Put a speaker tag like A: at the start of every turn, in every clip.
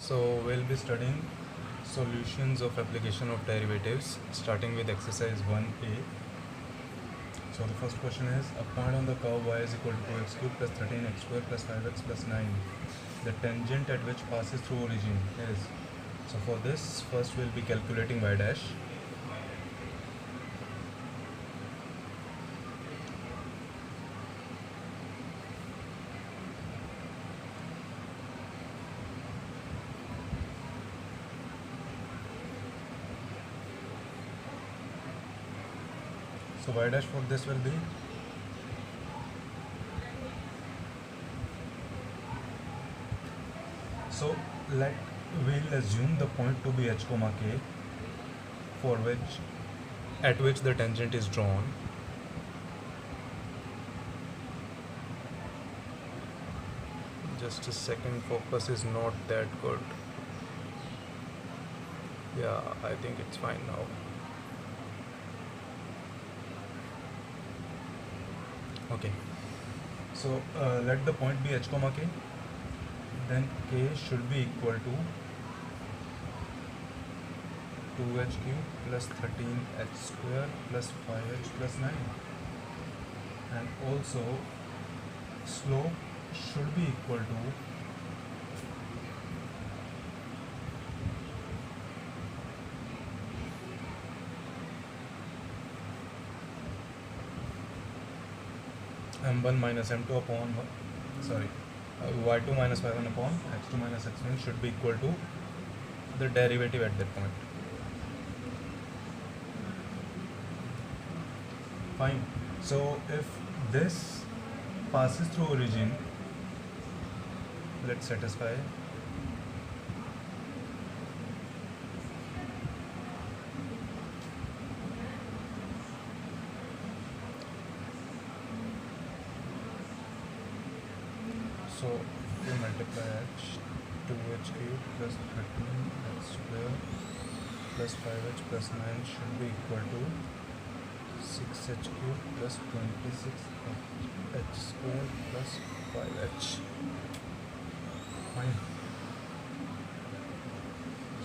A: So we'll be studying solutions of application of derivatives starting with exercise 1a. So the first question is, a point on the curve y is equal to 2x cubed plus 13x squared plus 5x plus 9. The tangent at which passes through origin is. So for this, first we'll be calculating y dash. So y dash for this will be we'll assume the point to be h comma k for which at which the tangent is drawn. Just a second, focus is not that good. Yeah, I think it's fine now. Okay, so let the point be h comma k, then k should be equal to 2h cube plus 13h square plus 5h plus 9, and also slope should be equal to m1 minus m2 upon y2 minus y1 upon x2 minus x1 should be equal to the derivative at that point. Fine. So if this passes through origin, let's satisfy. So if we multiply h, 2h cube plus 13h square plus 5h plus 9 should be equal to 6h cube plus 26h square plus 5h. Fine.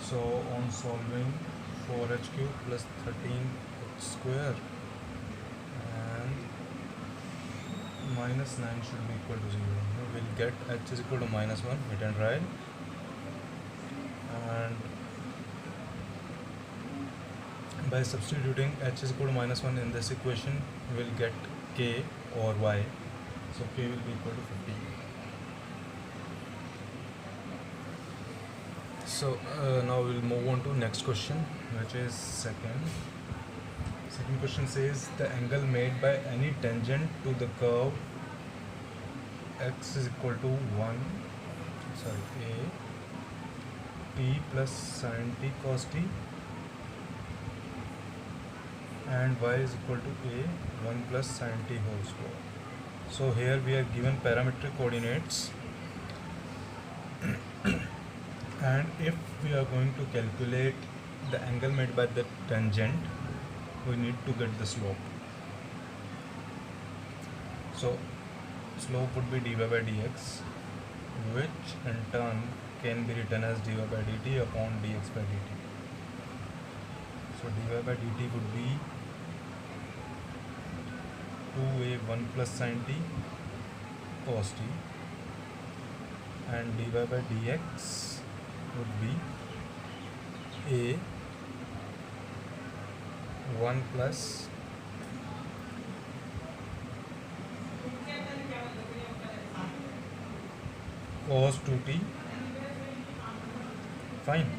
A: So on solving, 4h cube plus 13h square and minus 9 should be equal to 0. We'll get h is equal to minus 1, hit and right, and by substituting h is equal to minus 1 in this equation, we'll get k or y. So k will be equal to 50. So now we'll move on to next question, which is second question says, the angle made by any tangent to the curve x is equal to a t plus sin t cos t and y is equal to a 1 plus sin t whole square. So here we are given parametric coordinates and if we are going to calculate the angle made by the tangent, we need to get the slope. So slope would be dy by dx, which in turn can be written as dy by dt upon dx by dt. So dy by dt would be 2a 1 plus sin t cos t, and dy by dx would be a 1 plus cos 2t. Fine.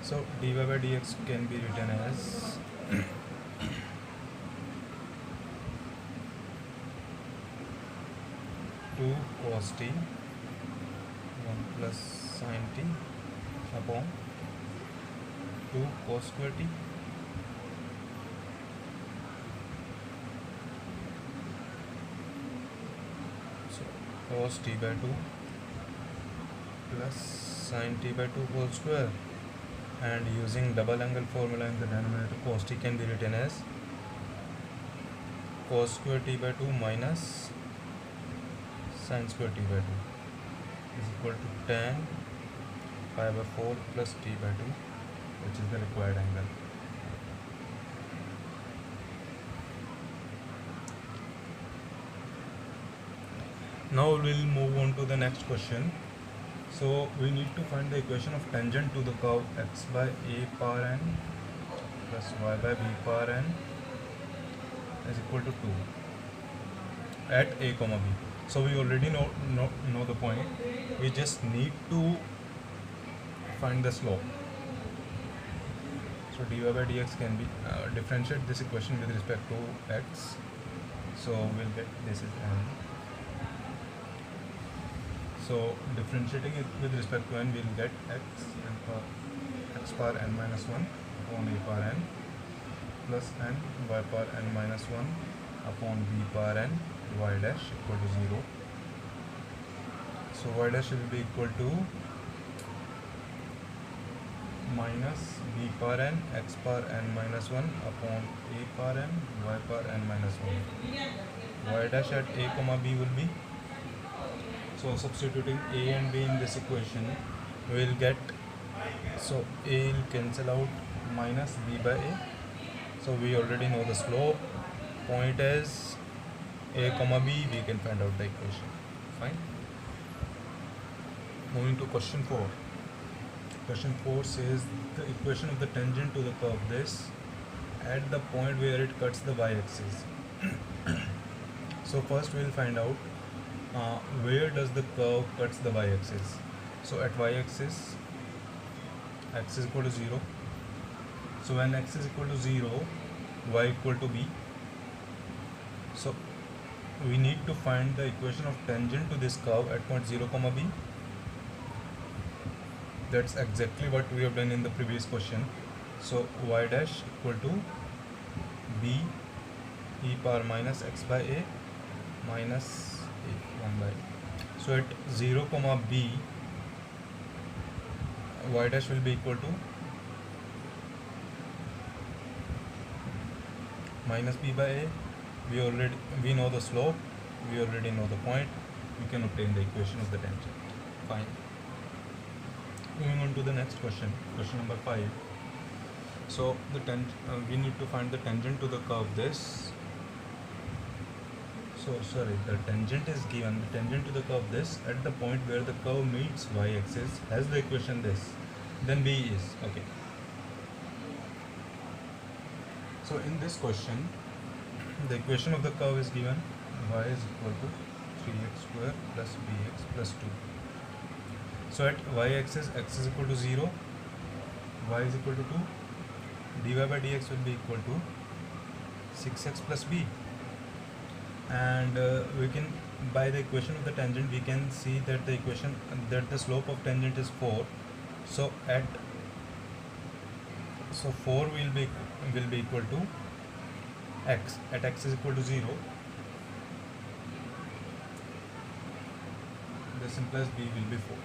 A: So dy by dx can be written as 2 cos t 1 plus sin t upon 2 cos square t. So cos t by 2 plus sin t by 2 whole square, and using double angle formula in the denominator, cos t can be written as cos square t by 2 minus sine square t by 2 is equal to tan pi by 4 plus t by 2, which is the required angle. Now we'll move on to the next question. So we need to find the equation of tangent to the curve x by a power n plus y by b power n is equal to 2 at a comma b. So we already know the point. We just need to find the slope. So dy by dx can be differentiate this equation with respect to x. So we'll get this is n. So differentiating it with respect to n, we'll get x power n minus 1 upon a power n plus n y power n minus 1 upon b power n y dash equal to 0. So y dash will be equal to minus b power n x power n minus 1 upon a power n y power n minus 1. Y dash at a comma b will be, so substituting a and b in this equation, we will get, so a will cancel out minus b by a. So we already know the slope. Point is a comma b, we can find out the equation. Fine. Moving to question 4. Question 4 says the equation of the tangent to the curve this at the point where it cuts the y-axis. So first we will find out where does the curve cuts the y-axis. So at y-axis, x is equal to 0. So when x is equal to 0, y equal to b. So we need to find the equation of tangent to this curve at point 0 comma b. That's exactly what we have done in the previous question. So y dash equal to b e power minus x by a minus a 1 by a. So at 0 comma b, y dash will be equal to minus b by a. We know the slope, we already know the point, we can obtain the equation of the tangent. Fine. Moving on to the next question, question number 5. So the we need to find the tangent to the curve this. So sorry, the tangent is given, the tangent to the curve this at the point where the curve meets y-axis has the equation this, then b is, okay. So in this question, the equation of the curve is given, y is equal to 3x square plus bx plus 2. So at y-axis, x is equal to 0, y is equal to 2, dy by dx will be equal to 6x plus b. And we can, by the equation of the tangent, we can see that the equation, that the slope of tangent is 4. So 4 will be equal to x. At x is equal to 0, this implies b will be 4.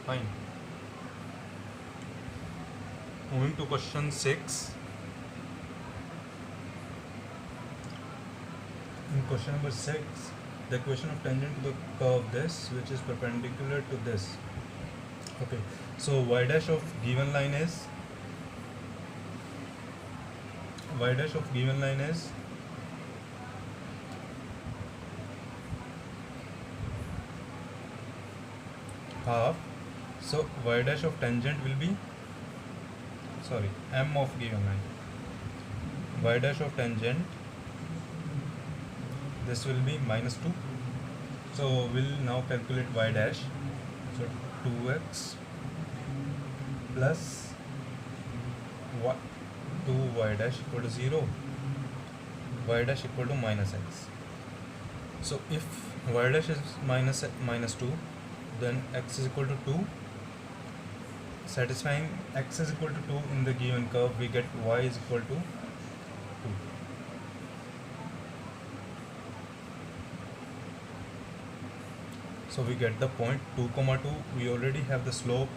A: Fine. Moving to question 6. In question number 6, the equation of tangent to the curve this, which is perpendicular to this. Okay, so y dash of given line is half. So y dash of tangent will be, sorry, m of given line. Y dash of tangent, this will be minus 2. So we'll now calculate y dash. So 2x plus 2y dash equal to 0, y dash equal to minus x. So if y dash is minus 2, then x is equal to 2. Satisfying x is equal to 2 in the given curve, we get y is equal to 2. So we get the point 2 comma 2. We already have the slope.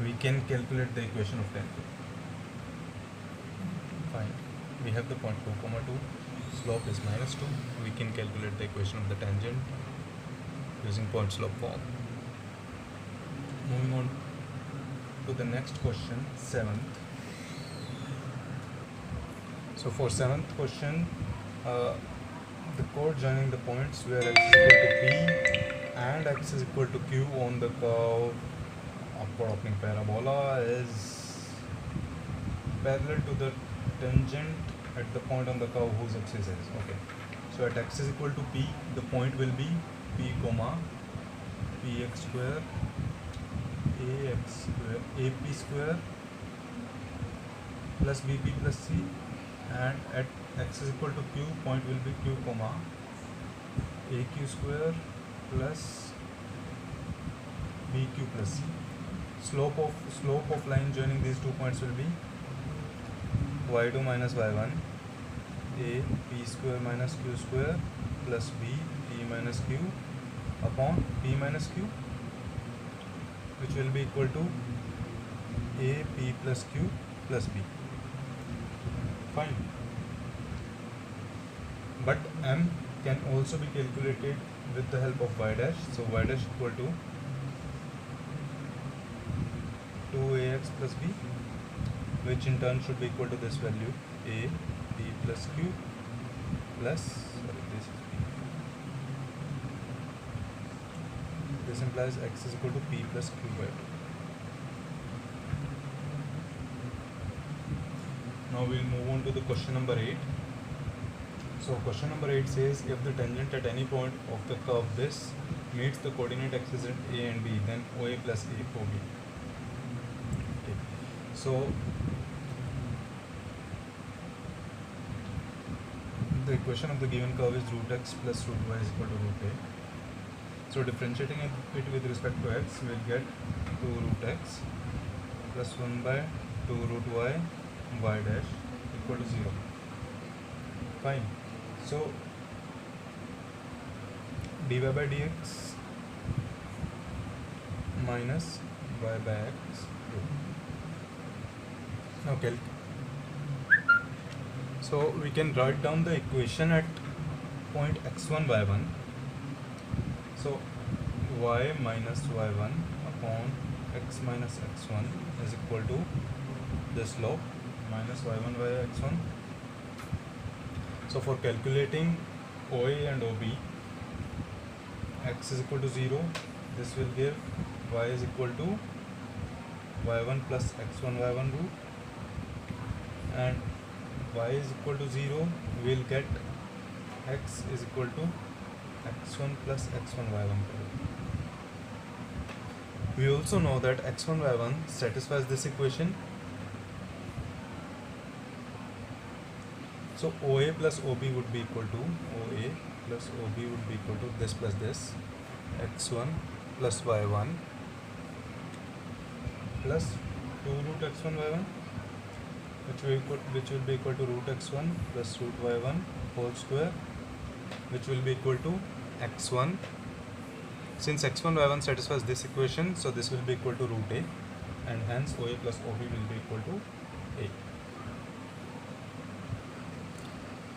A: We can calculate the equation of tangent. Fine. We have the point 2 comma 2. slope is minus 2, we can calculate the equation of the tangent using point slope form. Moving on to the next question, 7th. So for 7th question, the chord joining the points where x is equal to p and x is equal to q on the curve upward opening parabola is parallel to the tangent at the point on the curve whose axis is. Okay, so at x is equal to p, the point will be p comma px square ax square ap square plus bp plus c, and at x is equal to q, point will be q comma aq square plus bq plus c. Slope of line joining these 2 points will be y2 minus y1 a p square minus q square plus b p minus q upon p minus q, which will be equal to a p plus q plus b. Fine. But m can also be calculated with the help of y dash. So y dash equal to 2ax plus b, which in turn should be equal to this value a b plus q plus, sorry, this is b. This implies x is equal to p plus q by 2. Now we'll move on to the question number 8. So question number 8 says, if the tangent at any point of the curve this meets the coordinate axes at a and b, then OA plus a OB. Okay. So the equation of the given curve is root x plus root y is equal to root a. So differentiating it with respect to x, we'll get 2 root x plus 1 by 2 root y y dash equal to 0. Fine. So dy by dx minus y by x. Okay. So we can write down the equation at point x1 y1. So y minus y1 upon x minus x1 is equal to the slope minus y1 by x1. So for calculating OA and OB, x is equal to 0, this will give y is equal to y1 plus x1 y1 root, and y is equal to 0, we will get x is equal to x1 plus x1 y1. We also know that x1 y1 satisfies this equation. So OA plus OB would be equal to OA plus OB would be equal to this plus this, x1 plus y1 plus 2 root x1 y1, which will be equal to root x1 plus root y1 whole square, which will be equal to x1. Since x1 y1 satisfies this equation, so this will be equal to root a, and hence OA plus OB will be equal to a.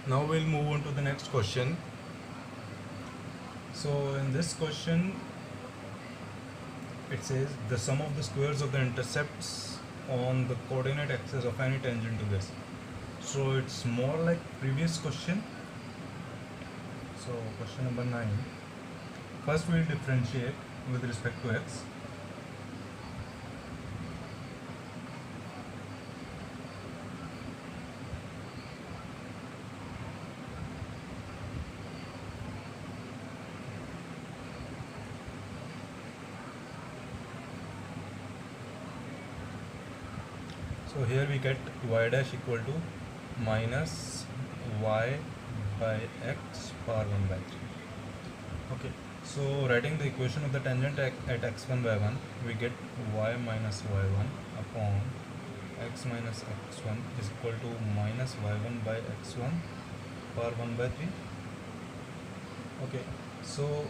A: Now we'll move on to the next question. So in this question, it says the sum of the squares of the intercepts on the coordinate axis of any tangent to this. So it's more like previous question. So question number 9. First we'll differentiate with respect to x. So here we get y dash equal to minus y by x power 1 by 3. Okay, so writing the equation of the tangent at x1 by 1, we get y minus y1 upon x minus x1 is equal to minus y1 by x1 power 1 by 3. Okay, so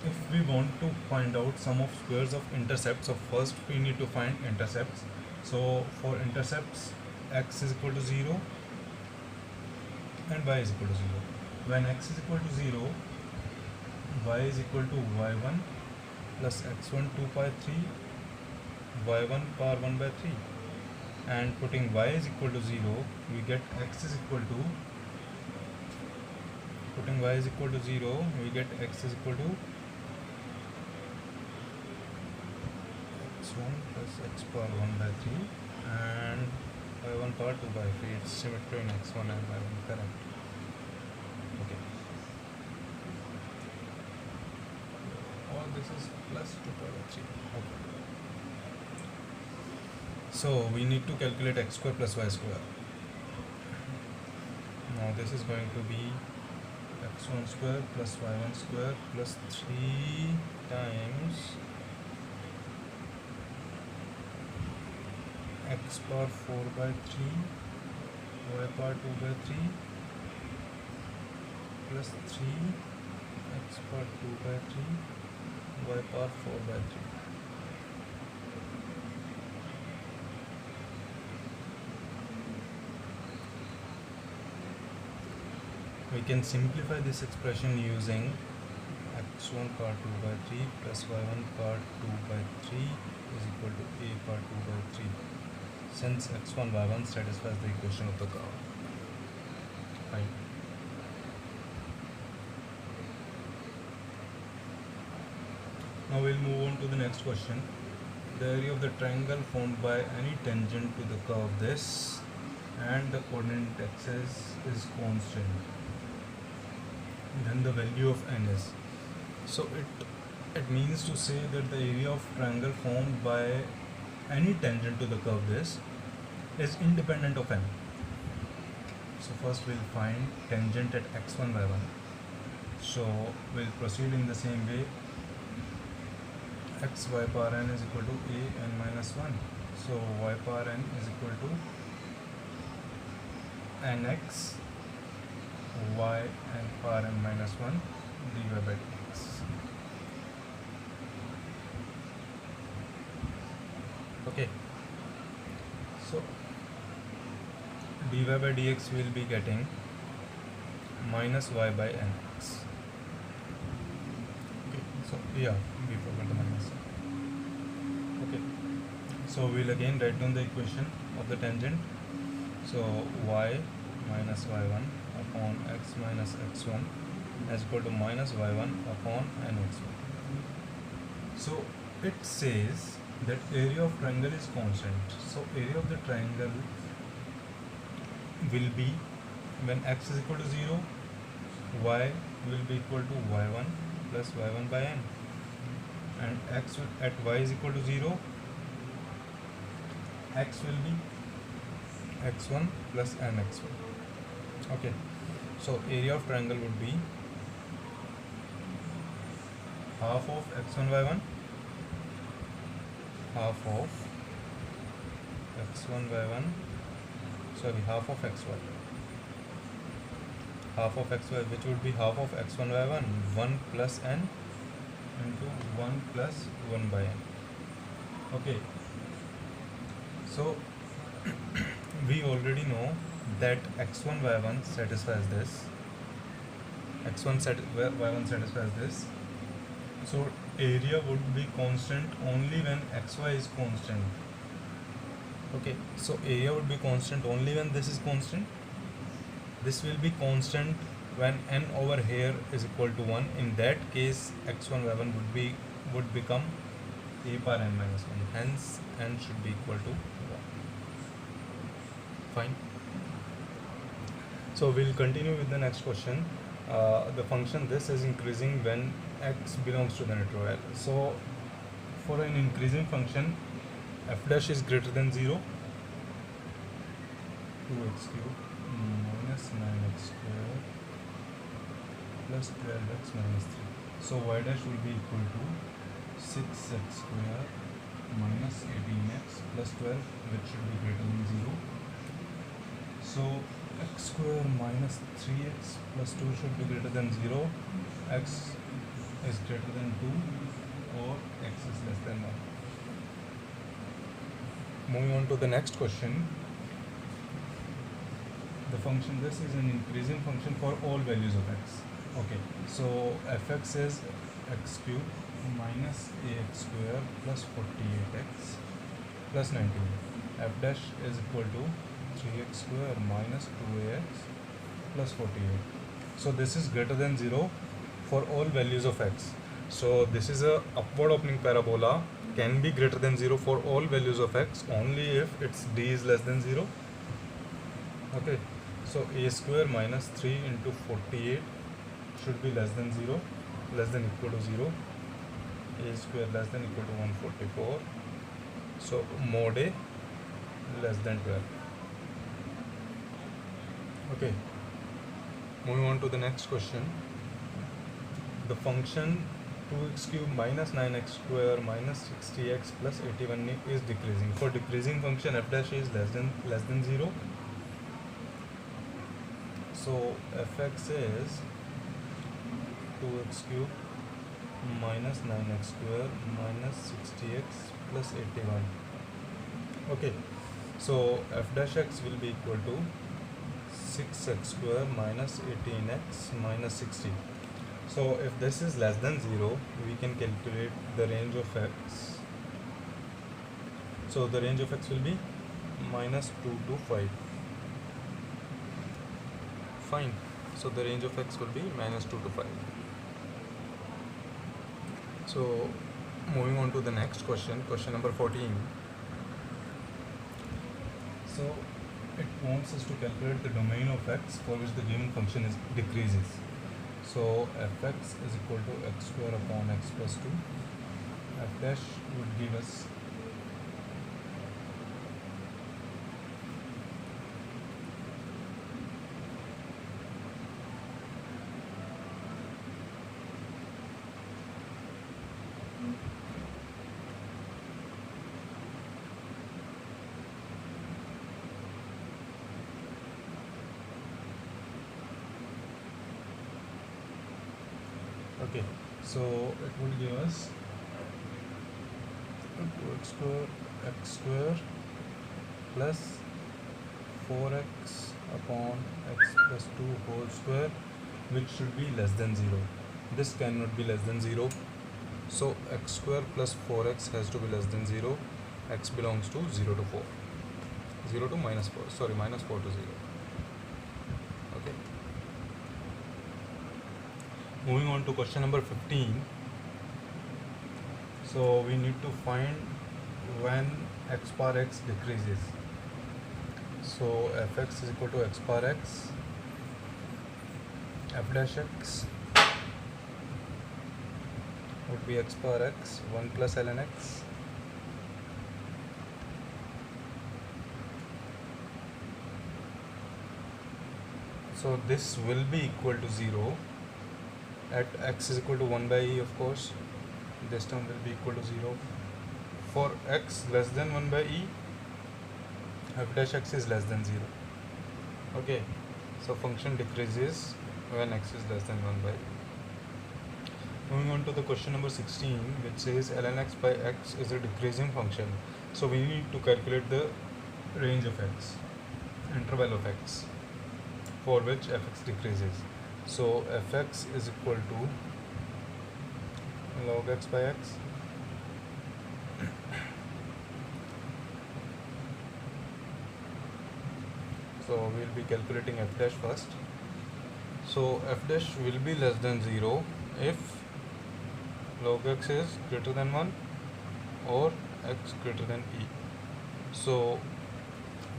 A: if we want to find out sum of squares of intercepts, so first we need to find intercepts. So for intercepts, x is equal to 0 and y is equal to 0. When x is equal to 0, y is equal to y1 plus x1 2 pi 3 y1 power 1 by 3, and putting y is equal to 0, we get x is equal to, putting y is equal to 0, we get x is equal to x1 plus x power 1 by 3 and y1 power 2 by 3. It's symmetry in x1 and y1, correct? Okay. All this is plus 2 power 3. Okay. So we need to calculate x square plus y square. Now this is going to be x1 square plus y1 square plus 3 times x power 4 by 3 y power 2 by 3 plus 3 x power 2 by 3 y power 4 by 3. We can simplify this expression using x1 power 2 by 3 plus y1 power 2 by 3 is equal to a power 2 by 3, since x1 y1 satisfies the equation of the curve. Fine. Now we'll move on to the next question. The area of the triangle formed by any tangent to the curve this and the coordinate axis is constant, then the value of n is. So it means to say that the area of triangle formed by any tangent to the curve this is independent of n. So first we'll find tangent at x1 y1. So we'll proceed in the same way. X y power n is equal to a n minus 1. So y power n is equal to nx y n power n minus 1 dy by dx. Okay, so dy by dx will be getting minus y by nx. Okay, so yeah, we forgot the minus. Okay, so we'll again write down the equation of the tangent. So y minus y1 upon x minus x1 is equal to minus y1 upon nx1. So it says that area of triangle is constant. So area of the triangle will be, when x is equal to 0, y will be equal to y1 plus y1 by n, and x at y is equal to 0, x will be x1 plus nx1. Okay, so area of triangle would be half of x1 y1, half of x1 y1, sorry, half of xy, half of xy, which would be half of x1 y1, 1 plus n into 1 plus 1 by n. Okay, so we already know that x1 y1 satisfies this, y1 satisfies this. So area would be constant only when xy is constant. Okay, so area would be constant only when this is constant. This will be constant when n over here is equal to 1. In that case, x1 y1 would become a power n minus 1. Hence, n should be equal to 1. Fine. So we'll continue with the next question. The function this is increasing when x belongs to the interval. So for an increasing function, f dash is greater than 0, 2x cubed minus 9x squared plus 12x minus 3. So y dash will be equal to 6x squared minus 18x plus 12, which should be greater than 0. So x square minus 3x plus 2 should be greater than 0, x is greater than 2, or x is less than 1. Moving on to the next question. the function, this is an increasing function for all values of x. Okay, so fx is x cube minus ax square plus 48x plus 19. F dash is equal to 3x square minus 2ax plus 48. So this is greater than 0 for all values of x. So this is a upward opening parabola, can be greater than 0 for all values of x only if its d is less than 0. Okay, so a square minus 3 into 48 should be less than 0, less than equal to 0. A square less than equal to 144. So mod a less than 12. Okay, moving on to the next question. The function 2x cube minus 9x square minus 60x plus 81 is decreasing. For decreasing function, f dash is less than 0. So fx is 2x cube minus 9x square minus 60x plus 81. Okay, so f dash x will be equal to 6x square minus 18x minus 60. So if this is less than 0, we can calculate the range of x. So the range of x will be minus 2 to 5. Fine. So the range of x will be minus 2 to 5. So moving on to the next question, question number 14. So it wants us to calculate the domain of x for which the given function decreases. So fx is equal to x square upon x plus 2. F dash would give us okay, so it would give us x square plus 4x upon x plus 2 whole square, which should be less than 0. This cannot be less than 0. So x square plus 4x has to be less than 0. X belongs to 0 to 4. 0 to minus 4. Sorry, minus 4 to 0. Okay. Moving on to question number 15. So we need to find when x bar x decreases. So fx is equal to x bar x, f dash x would be x bar x 1 plus ln x so this will be equal to 0 at x is equal to 1 by e. Of course, this term will be equal to 0. For x less than 1 by e, f dash x is less than 0. Okay, so function decreases when x is less than 1 by e. Moving on to the question number 16, which says ln x by x is a decreasing function. So we need to calculate the range of x, interval of x, for which fx decreases. So fx is equal to log x by x so we'll be calculating f dash first. So f dash will be less than 0 if log x is greater than 1 or x greater than e. So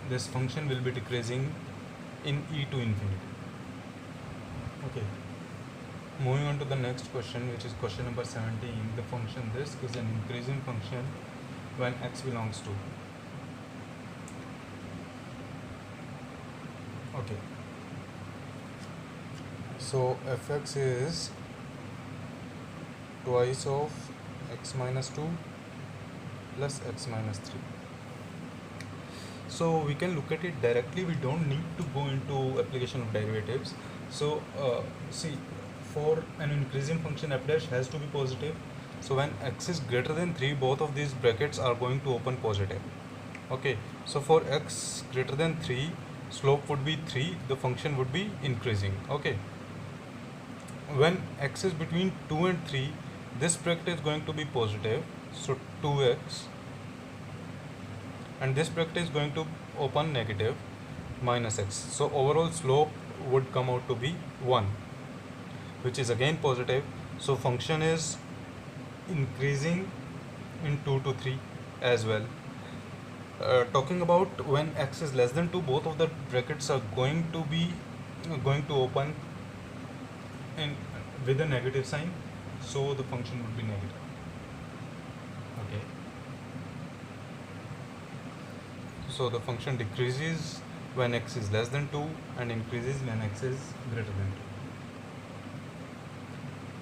A: this function will be decreasing in e to infinity. Okay, moving on to the next question, which is question number 17. The function this is an increasing function when x belongs to. Okay, so fx is twice of x minus 2 plus x minus 3. So we can look at it directly, we don't need to go into application of derivatives. So see, for an increasing function f dash has to be positive. So when x is greater than 3, both of these brackets are going to open positive. Okay, so for x greater than 3, slope would be 3, the function would be increasing. Okay, when x is between 2 and 3, this bracket is going to be positive, so 2x, and this bracket is going to open negative, minus x. So overall slope would come out to be 1, which is again positive. So function is increasing in 2 to 3 as well. Talking about when x is less than 2, both of the brackets are going to open in with a negative sign, so the function would be negative. Okay, so the function decreases when x is less than 2 and increases when x is greater than 2.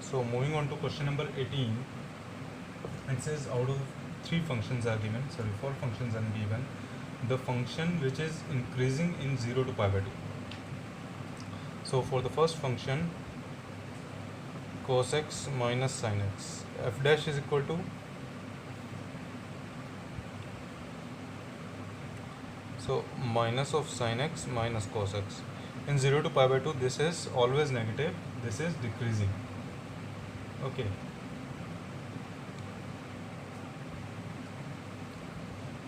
A: So moving on to question number 18, it says out of 4 functions are given, the function which is increasing in 0 to pi by 2. So for the first function, cos x minus sin x, f dash is equal to, so minus of sin x minus cos x. In 0 to pi by 2, this is always negative, this is decreasing. Okay,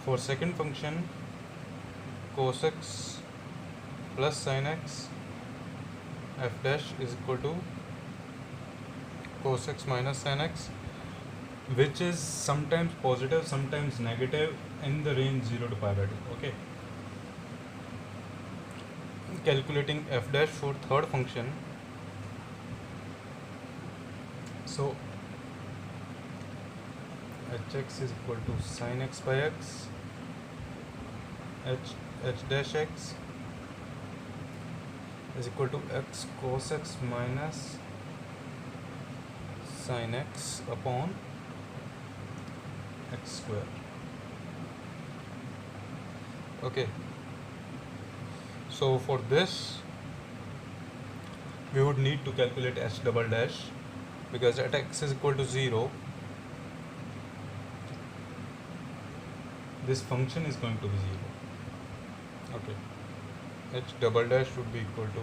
A: for second function, cos x plus sin x, f dash is equal to cos x minus sin x, which is sometimes positive, sometimes negative, in the range 0 to pi by 2. Okay, calculating f dash for third function, so hx is equal to sin x by x, h dash x is equal to x cos x minus sin x upon x square. Okay, so for this we would need to calculate h double dash, because at x is equal to 0, this function is going to be 0. Okay, h double dash would be equal to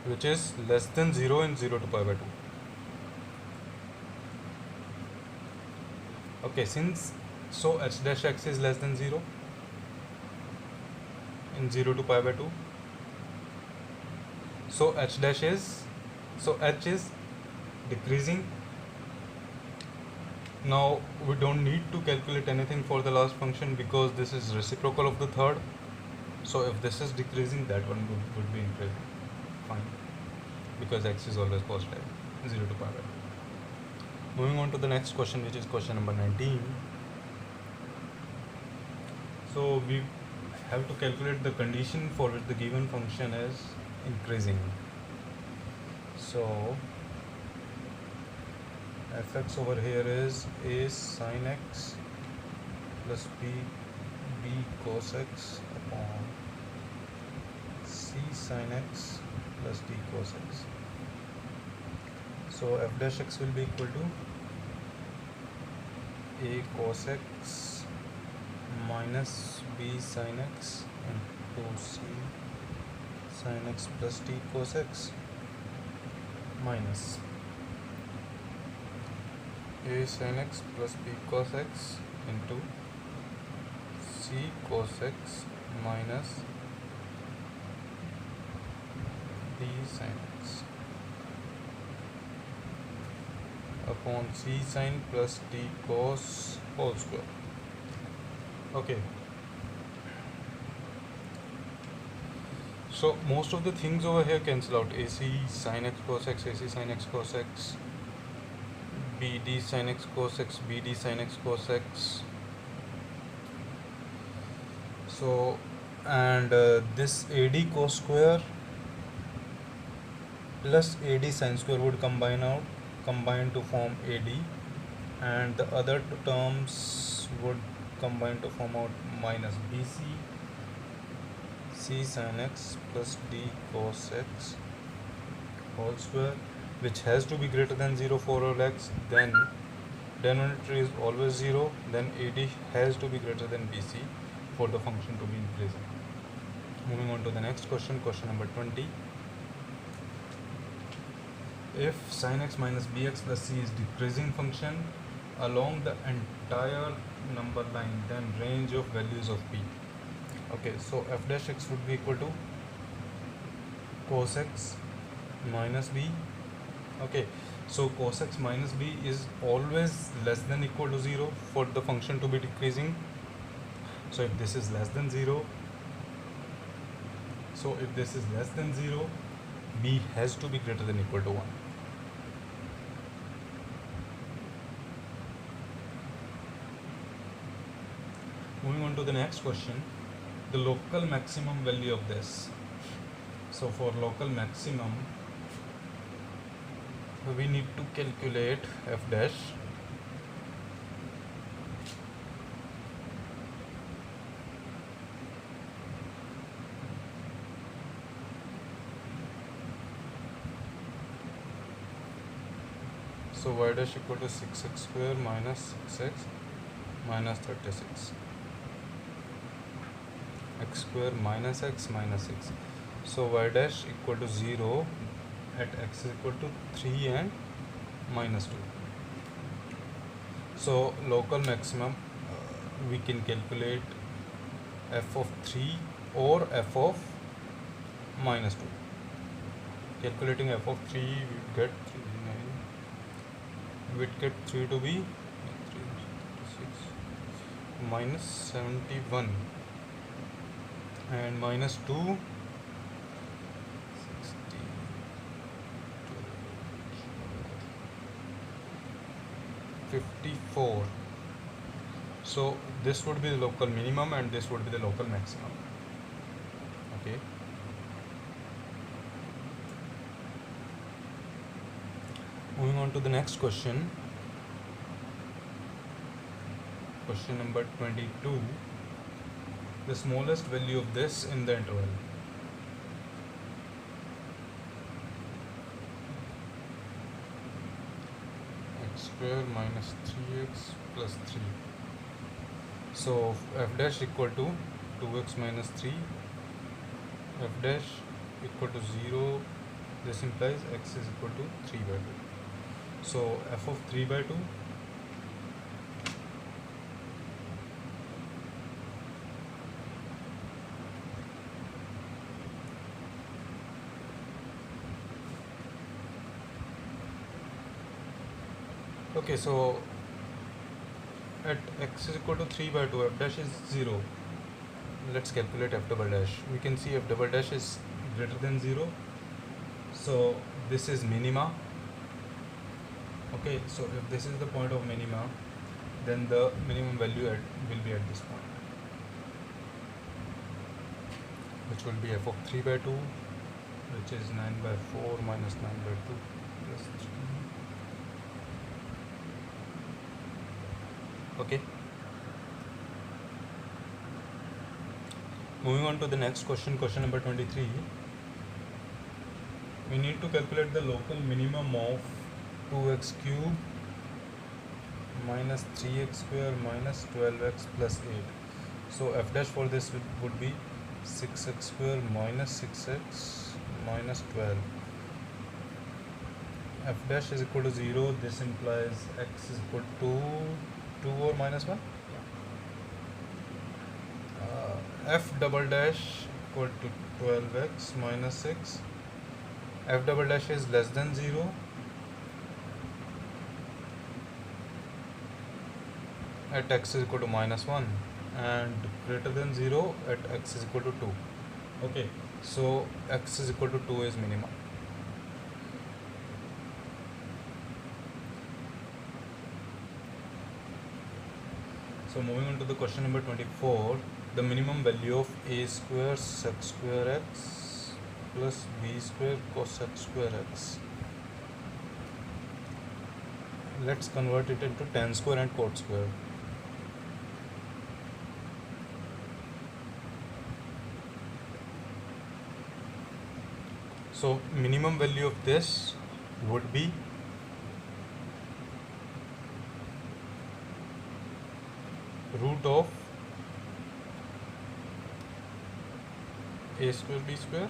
A: which is less than 0 in 0 to pi by 2. Okay, since so h dash x is less than 0 in 0 to pi by 2, so h dash is, so h is decreasing. Now we don't need to calculate anything for the last function because this is reciprocal of the third. So if this is decreasing, that one would be increasing. Fine, because x is always positive, 0 to pi by 2. Moving on to the next question, which is question number 19. So we have to calculate the condition for which the given function is increasing. So fx over here is a sin x plus b cos x upon c sin x plus d cos x. So f dash x will be equal to a cos x minus b sin x into c sin x plus d cos x minus a sin x plus b cos x into c cos x minus d sin x upon c sin plus d cos whole square. Okay, so most of the things over here cancel out. AC sin x cos x, AC sin x cos x, BD sin x cos x, BD sin x cos x. So and this AD cos square plus AD sin square would combine to form AD, and the other two terms would combine to form out minus BC c sin x plus d cos x whole square, which has to be greater than 0 for all x, then denominator is always 0, then AD has to be greater than BC for the function to be increasing. Moving on to the next question, question number 20. If sin x minus bx plus c is decreasing function along the entire number line, then range of values of b. Okay, so f dash x would be equal to cos x minus b. Okay, so cos x minus b is always less than equal to 0 for the function to be decreasing. So if this is less than 0, b has to be greater than equal to 1. Moving on to the next question, the local maximum value of this. So for local maximum, we need to calculate f dash. So y dash equal to 6x square minus 6x minus 36. X square minus x minus 6. So y dash equal to 0 at x is equal to 3 and minus 2. So local maximum, we can calculate f of 3 or f of minus 2. Calculating f of 3, we get 3 to be 36 minus 71 and minus 2 54. So this would be the local minimum and this would be the local maximum. Okay. Moving on to the next question. Question number 22. The smallest value of this in the interval. X square minus 3x plus 3. So f dash equal to 2x minus 3. F dash equal to 0. This implies x is equal to 3 by 2. So f of 3 by 2 okay, so at x is equal to 3 by 2, f dash is 0. Let's calculate f double dash. We can see f double dash is greater than 0. So this is minima. Okay, so if this is the point of minima, then the minimum value will be at this point, which will be f of 3 by 2, which is 9 by 4 minus 9 by 2 plus 3. Okay. Moving on to the next question, question number 23. We need to calculate the local minimum of 2x cube minus 3x square minus 12x plus 8. So f dash for this would be 6x square minus 6x minus 12. F dash is equal to 0. This implies x is equal to 2 or minus 1. F double dash equal to 12x minus 6. F double dash is less than 0 at x is equal to minus 1 and greater than 0 at x is equal to 2. Okay, so x is equal to 2 is minimum. So moving on to the question number 24, the minimum value of a square sec square x plus b square cosec square x. Let's convert it into tan square and cot square. So minimum value of this would be root of a square b square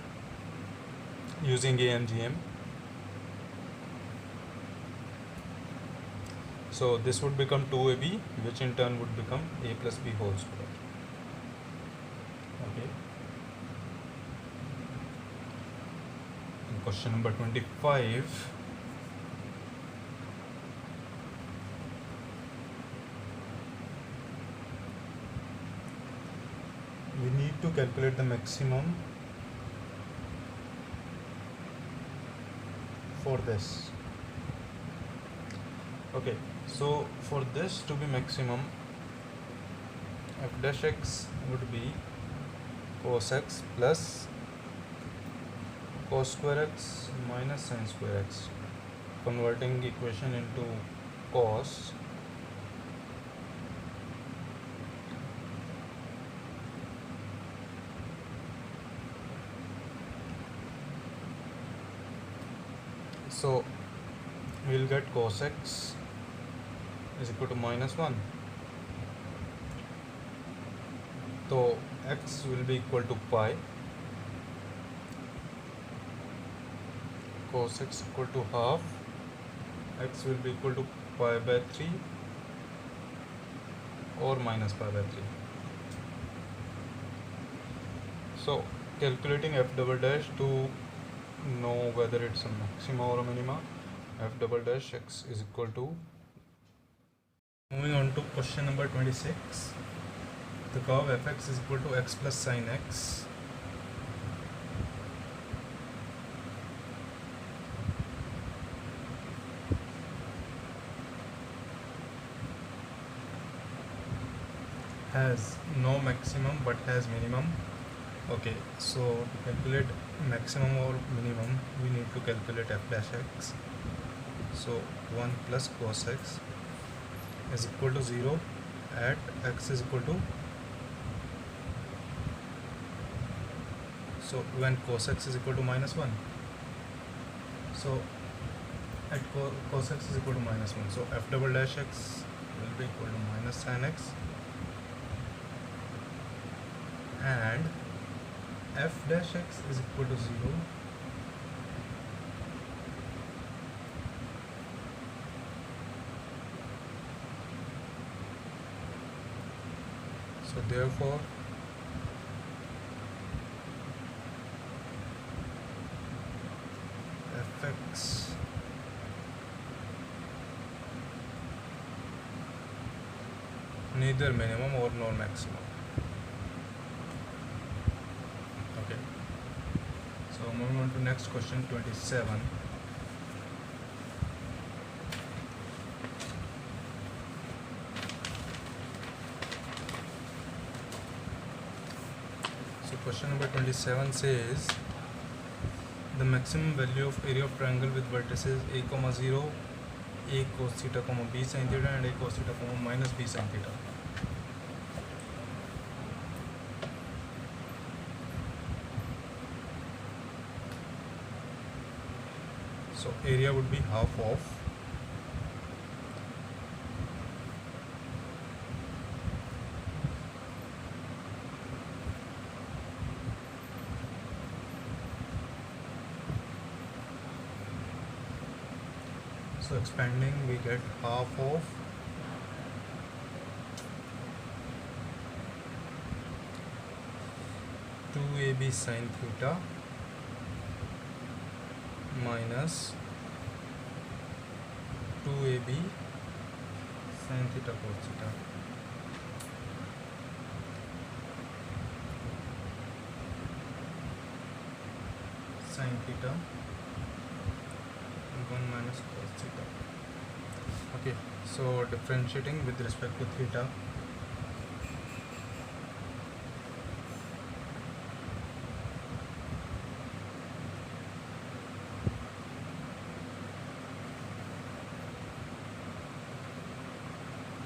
A: using a and gm. So this would become 2ab, which in turn would become a plus b whole square. Okay. In question number 25, we need to calculate the maximum for this. Okay, so for this to be maximum, f dash x would be cos x plus cos square x minus sin square x. Converting equation into cos, so we will get cos x is equal to minus 1. So x will be equal to pi, cos x equal to half, x will be equal to pi by 3 or minus pi by 3. So calculating f double dash to know whether it's a maxima or a minima, f double dash x is equal to. Moving on to question number 26. The curve fx is equal to x plus sin x. Has no maximum but has minimum. Okay, so to calculate maximum or minimum, we need to calculate f dash x. So 1 plus cos x is equal to 0 at x is equal to, so when cos x is equal to minus 1, so at cos x is equal to minus 1, so f double dash x will be equal to minus sin x, and f dash x is equal to 0 so therefore fx neither minimum or nor maximum. Okay, so moving on to next question, 27. So question number 27 says the maximum value of area of triangle with vertices a comma 0, a cos theta comma b sin theta, and a cos theta comma minus b sin theta. So area would be half of so expanding we get half of two ab sin theta minus 2ab sin theta cos theta. Sin theta 1 minus cos theta. Okay, so differentiating with respect to theta,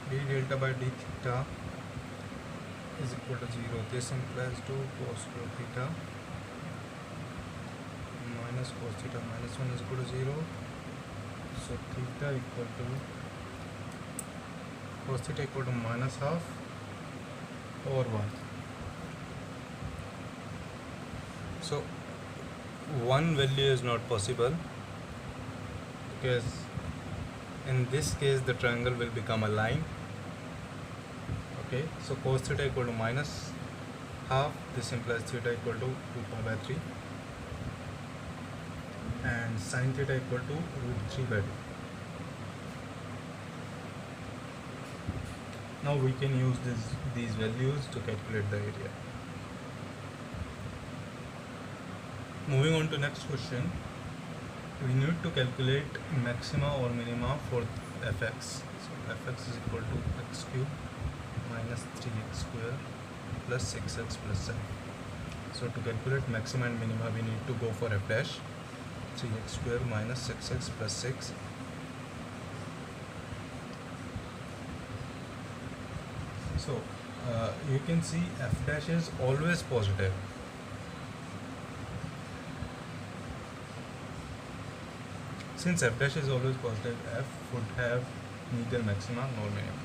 A: d delta by d theta is equal to 0. This implies 2 cos square theta minus minus cos theta minus 1 is equal to 0. So theta equal to cos theta equal to minus half over 1. So one value is not possible because in this case the triangle will become a line. Okay, so cos theta equal to minus half, this implies theta equal to 2 pi by 3, and sin theta equal to root 3 by 2. Now we can use these values to calculate the area. Moving on to next question, we need to calculate maxima or minima for fx. So fx is equal to x cube minus 3x square plus 6x plus 7. So to calculate maxima and minima, we need to go for f dash, 3x square minus 6x plus 6. So you can see f dash is always positive. Since f dash is always positive, f would have neither maxima nor minima.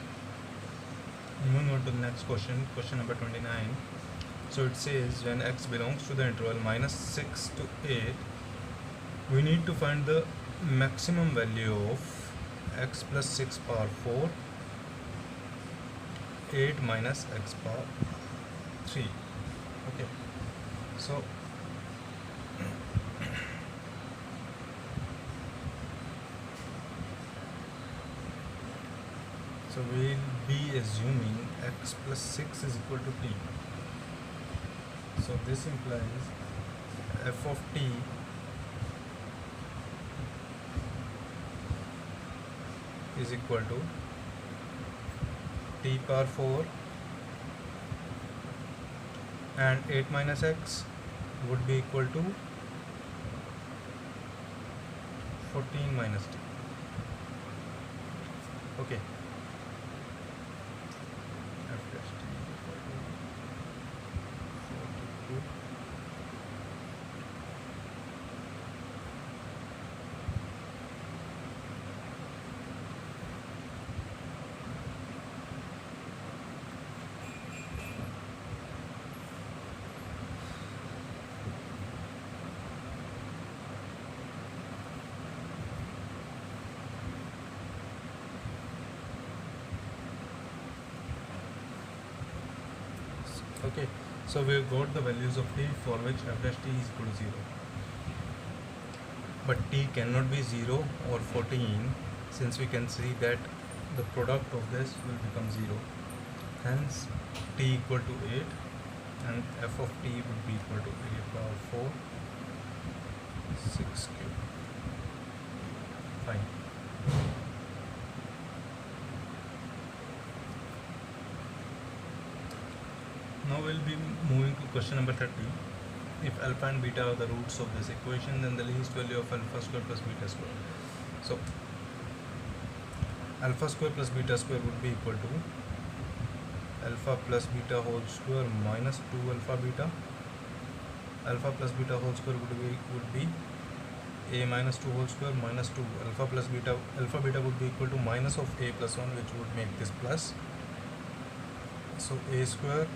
A: Moving on to the next question, question number 29. So it says when x belongs to the interval minus 6 to 8, we need to find the maximum value of x plus 6 power 4, 8 minus x power 3. Okay, so we'll be assuming x plus 6 is equal to t. So this implies f of t is equal to t power 4, and 8 minus x would be equal to 14 minus t. Okay. Okay, so we have got the values of t for which f dash t is equal to 0. But t cannot be 0 or 14, since we can see that the product of this will become 0. Hence t equal to 8, and f of t would be equal to 8 power 4, 6 cube. Fine. Now we'll be moving to question number 30. If alpha and beta are the roots of this equation, then the least value of alpha square plus beta square. So alpha square plus beta square would be equal to alpha plus beta whole square minus 2 alpha beta. Alpha plus beta whole square would be a minus 2 whole square minus 2 alpha plus beta. Alpha beta would be equal to minus of a plus 1, which would make this plus. So a square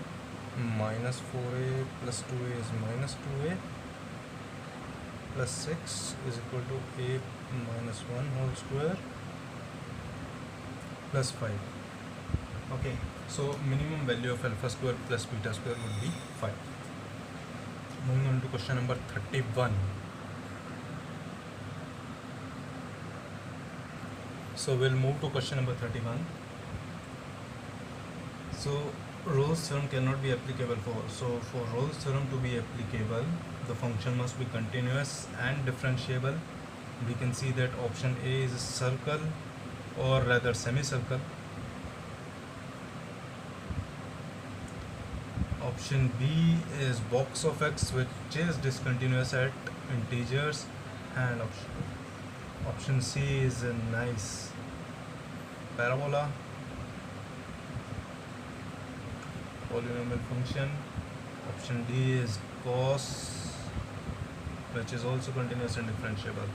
A: minus 4a plus 2a is minus 2a plus 6 is equal to a minus 1 whole square plus 5. Okay, so minimum value of alpha square plus beta square would be 5. Moving on to question number 31. So we'll move to question number 31. So Rolle's theorem cannot be applicable for Rolle's theorem to be applicable, the function must be continuous and differentiable. We can see that option A is a circle, or rather semicircle. Option B is box of x, which is discontinuous at integers, and option C is a nice parabola, polynomial function. Option D is cos which is also continuous and differentiable.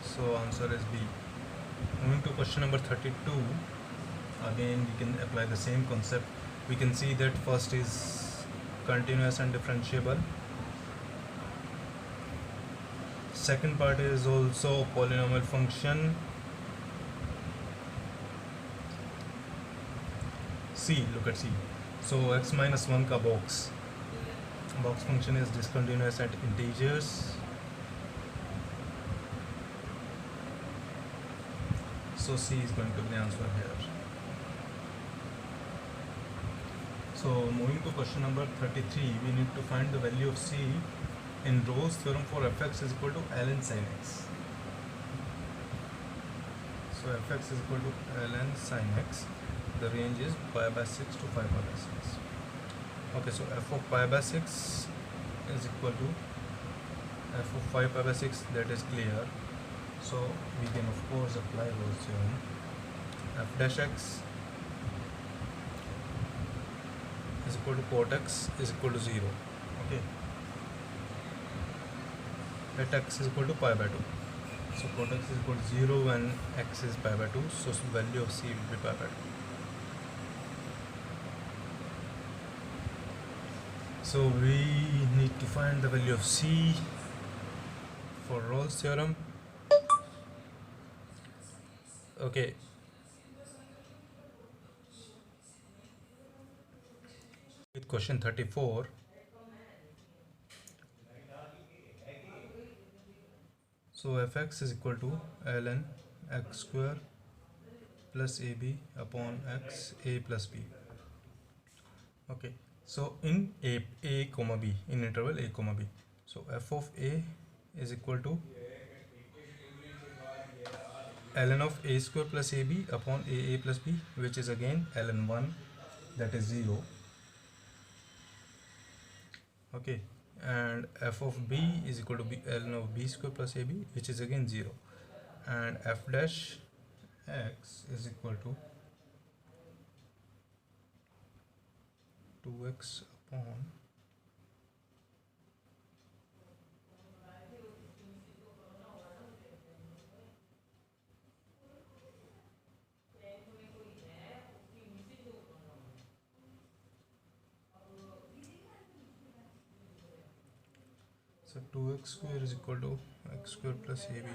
A: So answer is B. Moving to question number 32. Again we can apply the same concept. We can see that first is continuous and differentiable. Second part is also polynomial function. C, look at C. So x minus 1 ka box function is discontinuous at integers. So C is going to be the answer here. So moving to question number 33, we need to find the value of C in Rolle's theorem for fx is equal to ln sin x. So fx is equal to ln sin x. The range is pi by 6 to 5 pi by 6. Okay, so f of pi by 6 is equal to f of 5 pi by 6, that is clear. So we can of course apply Rolle's theorem. F dash x is equal to cot x is equal to 0. Okay. At x is equal to pi by 2. So cot x is equal to 0 when x is pi by 2. So value of C will be pi by 2. So we need to find the value of C for Rolle's theorem. Okay. With question 34. So fx is equal to ln x square plus ab upon x a plus b. Okay, so in a comma b, in interval a comma b, so f of a is equal to ln of a square plus ab upon a plus b, which is again ln 1, that is 0. Okay, and f of b is equal to ln of b square plus ab, which is again 0, and f dash x is equal to 2x upon so 2x square is equal to x square plus ab.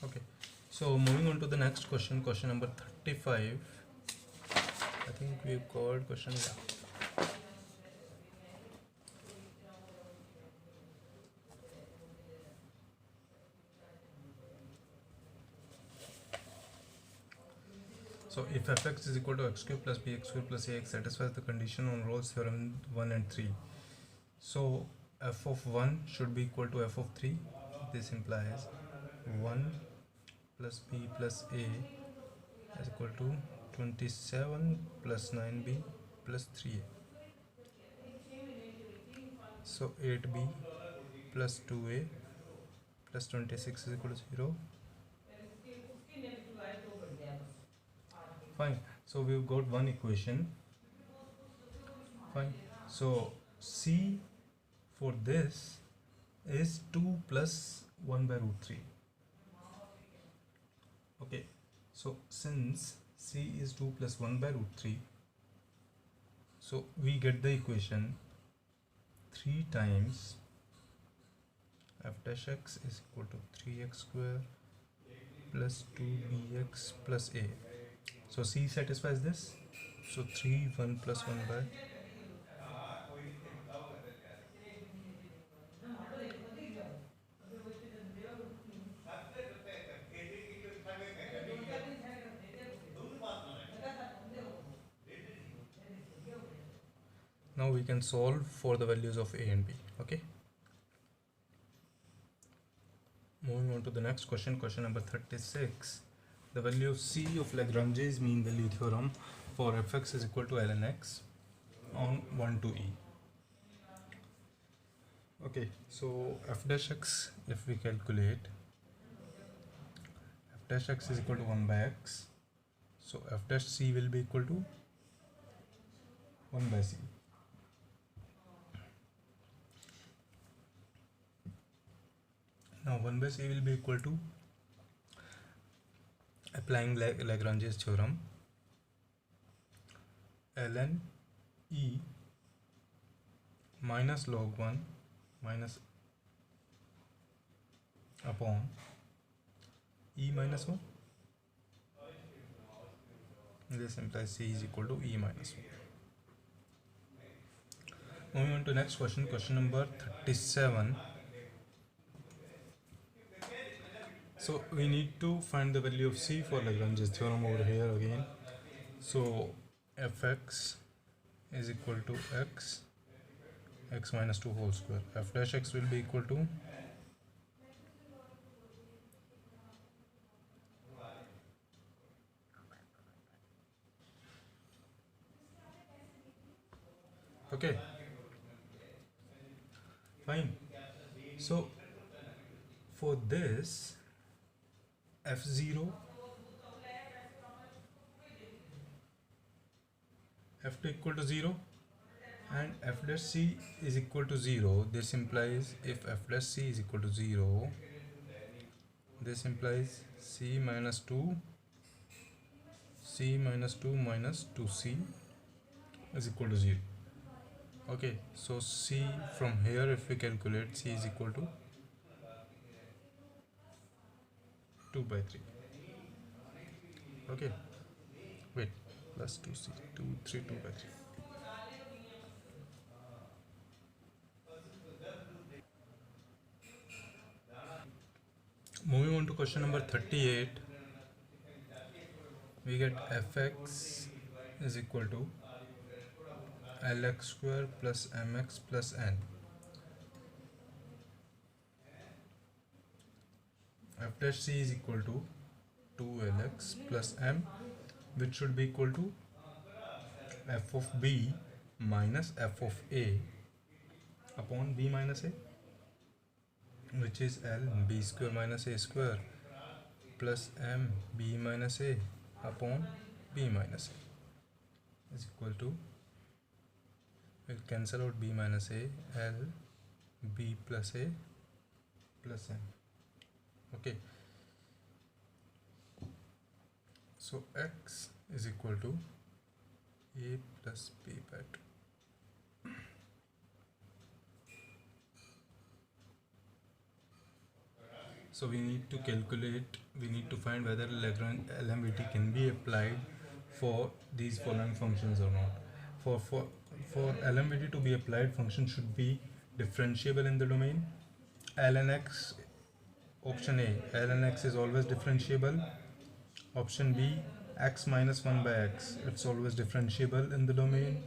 A: Okay, so moving on to the next question, question number 35. I think we covered question, yeah. So if fx is equal to x cube plus bx square plus ax satisfies the condition on Rolle's theorem 1 and 3. So f of 1 should be equal to f of 3. This implies 1 plus b plus a is equal to 27 plus 9b plus 3a. So 8b plus 2a plus 26 is equal to 0. Fine. So we've got one equation. Fine. So C for this is 2 plus 1 by root 3. Okay. So since C is 2 plus 1 by root 3, so we get the equation 3 times f dash x is equal to 3x square plus 2bx plus a. So C satisfies this. So 3 1 plus 1 by now we can solve for the values of a and b. Okay, moving on to the next question, question number 36. The value of C of Lagrange's mean value theorem for fx is equal to ln x on 1 to e. Okay, so f dash x, if we calculate, f dash x is equal to 1 by x. So f dash c will be equal to 1 by c. Now 1 by c will be equal to, applying Lagrange's theorem, ln e minus log 1 minus upon e minus 1. This implies c is equal to e minus 1. Moving on to next question, question number 37. So we need to find the value of c for Lagrange's theorem over here again. So fx is equal to x minus 2 whole square. F dash x will be equal to okay, fine. So for this, f0, f2 equal to 0 and f dash c is equal to 0. This implies if f dash c is equal to 0, this implies c minus 2 minus 2c is equal to 0. Okay, so c from here, if we calculate, c is equal to 2 by 3. Okay, wait, plus 2c, 2 by 3. Moving on to question number 38, we get fx is equal to lx square plus mx plus n. F dash c is equal to 2lx plus m, which should be equal to f of b minus f of a upon b minus a, which is l b square minus a square plus m b minus a upon b minus a is equal to, we'll cancel out b minus a, l b plus a plus m. Okay, so x is equal to a plus b by 2. So we need to calculate, we need to find whether Lagrange LMVT can be applied for these following functions or not. For LMVT to be applied, function should be differentiable in the domain. ln x, option A, ln x is always differentiable. Option B, x minus 1 by x, it's always differentiable in the domain.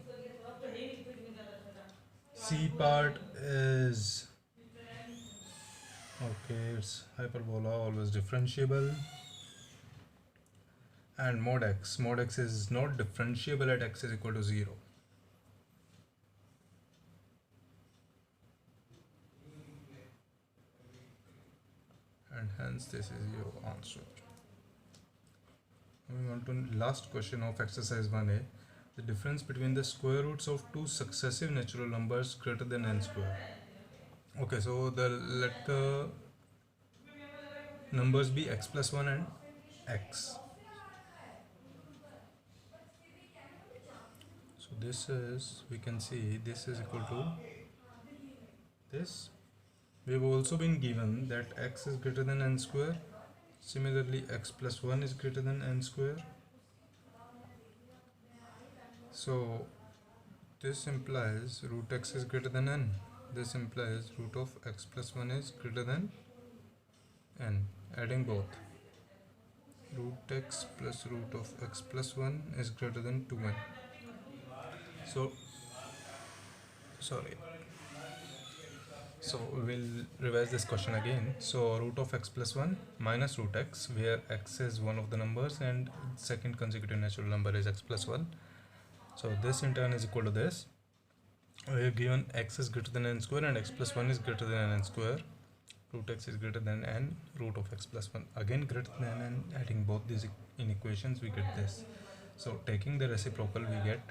A: C part is, okay, it's hyperbola, always differentiable. And mod x is not differentiable at x is equal to 0. And hence this is your answer. Moving on to last question of exercise 1a. The difference between the square roots of two successive natural numbers greater than n square. Okay, so let the numbers be x plus 1 and x. So this is, we can see this is equal to this. We have also been given that x is greater than n square. Similarly, x plus 1 is greater than n square. So this implies root x is greater than n. This implies root of x plus 1 is greater than n. Adding both, root x plus root of x plus 1 is greater than 2n. So we'll revise this question again. So root of x plus 1 minus root x, where x is one of the numbers and second consecutive natural number is x plus 1. So this in turn is equal to this. We are given x is greater than n square and x plus 1 is greater than n square. Root x is greater than n, root of x plus 1 again greater than n. Adding both these in equations, we get this. So taking the reciprocal, we get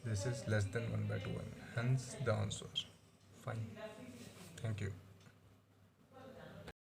A: this is less than 1 by 2n. Hence the answer. Fine. Thank you.